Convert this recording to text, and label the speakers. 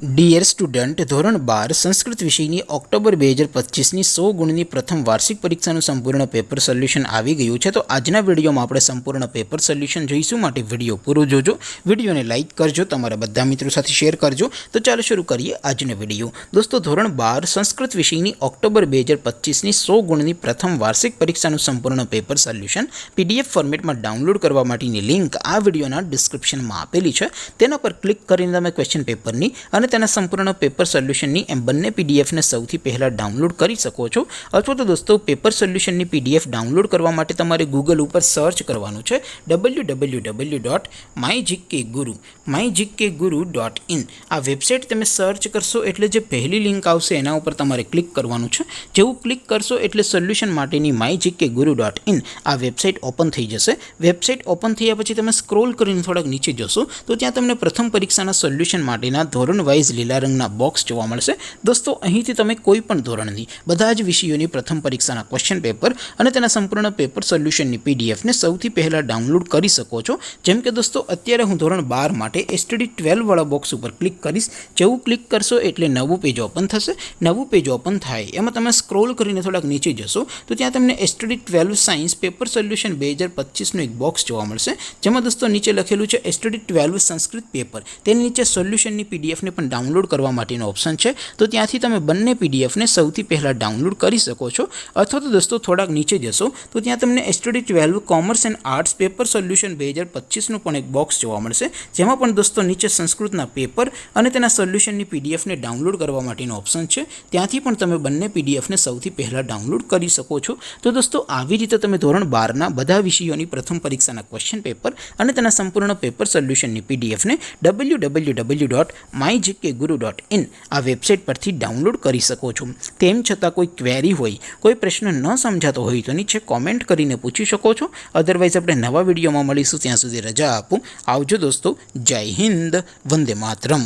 Speaker 1: Dear student, ધોરણ 12 સંસ્કૃત વિષયની October 2025ની 100 ગુણની પ્રથમ વાર્ષિક પરીક્ષાનું સંપૂર્ણ પેપર સોલ્યુશન આવી ગયું છે। તો આજના વિડીયોમાં આપણે સંપૂર્ણ પેપર સોલ્યુશન જોઈશું, માટે વિડીયો પૂરો જોજો। વિડીયોને લાઇક કરજો, તમારા બધા મિત્રો સાથે શેર કરજો। તો ચાલો શરૂ કરીએ આજનો વિડીયો। દોસ્તો, ધોરણ 12 સંસ્કૃત વિષયની ઓક્ટોબર 2025ની 100 ગુણની પ્રથમ વાર્ષિક પરીક્ષાનું સંપૂર્ણ પેપર સોલ્યુશન PDF ફોર્મેટમાં ડાઉનલોડ કરવા માટેની લિંક આ વિડીયોના ડિસ્ક્રિપ્શનમાં આપેલી છે। તેના પર ક્લિક કરીને તમે ક્વેશ્ચન પેપરની અને તેના સંપૂર્ણ પેપર સોલ્યુશનની એમ બંને પીડીએફને સૌથી પહેલાં ડાઉનલોડ કરી શકો છો। અથવા તો દોસ્તો, પેપર સોલ્યુશનની PDF ડાઉનલોડ કરવા માટે તમારે ગૂગલ ઉપર સર્ચ કરવાનું છે www.mygkguru.in। આ વેબસાઇટ તમે સર્ચ કરશો એટલે જે પહેલી લિંક આવશે એના ઉપર તમારે ક્લિક કરવાનું છે। જેવું ક્લિક કરશો એટલે સોલ્યુશન માટેની mygkguru.in આ વેબસાઇટ ઓપન થઈ જશે। વેબસાઇટ ઓપન થયા પછી તમે સ્ક્રોલ કરીને થોડાક નીચે જશો તો ત્યાં તમને પ્રથમ પરીક્ષાના સોલ્યુશન માટેના ધોરણ વાઇઝ લીલા રંગના બોક્સ જોવા મળશે। દોસ્તો, અહીંથી તમે કોઈ પણ ધોરણની બધા જ વિષયોની પ્રથમ પરીક્ષાના ક્વેશ્ચન પેપર અને તેના સંપૂર્ણ પેપર સોલ્યુશનની પીડીએફને સૌથી પહેલાં ડાઉનલોડ કરી શકો છો। જેમ કે દોસ્તો, અત્યારે હું ધોરણ 12 માટે STD 12 વાળા બોક્સ ઉપર ક્લિક કરીશ। જેવું ક્લિક કરશો એટલે નવું પેજ ઓપન થશે। નવું પેજ ઓપન થાય એમાં તમે સ્ક્રોલ કરીને થોડાક નીચે જશો તો ત્યાં તમને STD 12 સાયન્સ પેપર સોલ્યુશન 2025નું એક બોક્સ જોવા મળશે, જેમાં દોસ્તો નીચે લખેલું છે STD 12 સંસ્કૃત પેપર। તેની નીચે સોલ્યુશનની પીડીએફને પણ ડાઉનલોડ કરવા માટેનો ઓપ્શન છે। તો ત્યાંથી તમે બંને પીડીએફને સૌથી પહેલાં ડાઉનલોડ કરી શકો છો। અથવા તો દોસ્તો, થોડાક નીચે જશો તો ત્યાં તમને STD 12 commerce and arts paper solution 2025નું પણ એક બોક્સ જોવા મળશે, જેમાં પણ દોસ્તો નીચે સંસ્કૃતના પેપર અને તેના સોલ્યુશનની પીડીએફને ડાઉનલોડ કરવા માટેનો ઓપ્શન છે। ત્યાંથી પણ તમે બંને પીડીએફને સૌથી પહેલાં ડાઉનલોડ કરી શકો છો। તો દોસ્તો, આવી રીતે તમે ધોરણ 12ના બધા વિષયોની પ્રથમ પરીક્ષાના ક્વેશ્ચન પેપર અને તેના સંપૂર્ણ પેપર સોલ્યુશનની પીડીએફને www.mygkguru.in આ વેબસાઇટ પરથી ડાઉનલોડ કરી શકો છો। તેમ છતાં કોઈ ક્વેરી હોય, કોઈ પ્રશ્ન ન સમજાતો હોય તો નીચે કોમેન્ટ કરીને પૂછી શકો છો। અધરવાઇઝ આપણે નવા વિડીયોમાં મળીશું, ત્યાં સુધી રજા આપું। આવજો દોસ્તો, જય હિન્દ, વંદે માતરમ।